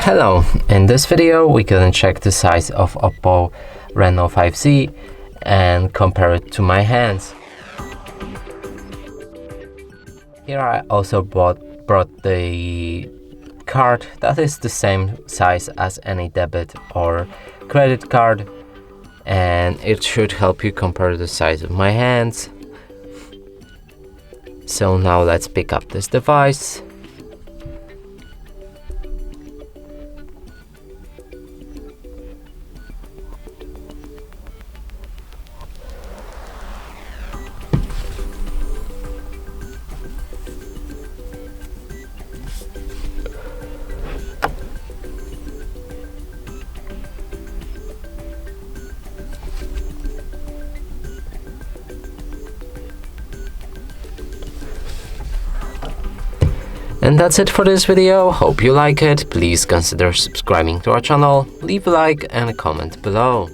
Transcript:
Hello, in this video we're gonna check the size of OPPO Reno5 Z and compare it to my hands. Here I also brought the card that is the same size as any debit or credit card, and it should help you compare the size of my hands. So now let's pick up this device. And that's it for this video. Hope you like it. Please consider subscribing to our channel, leave a like and a comment below.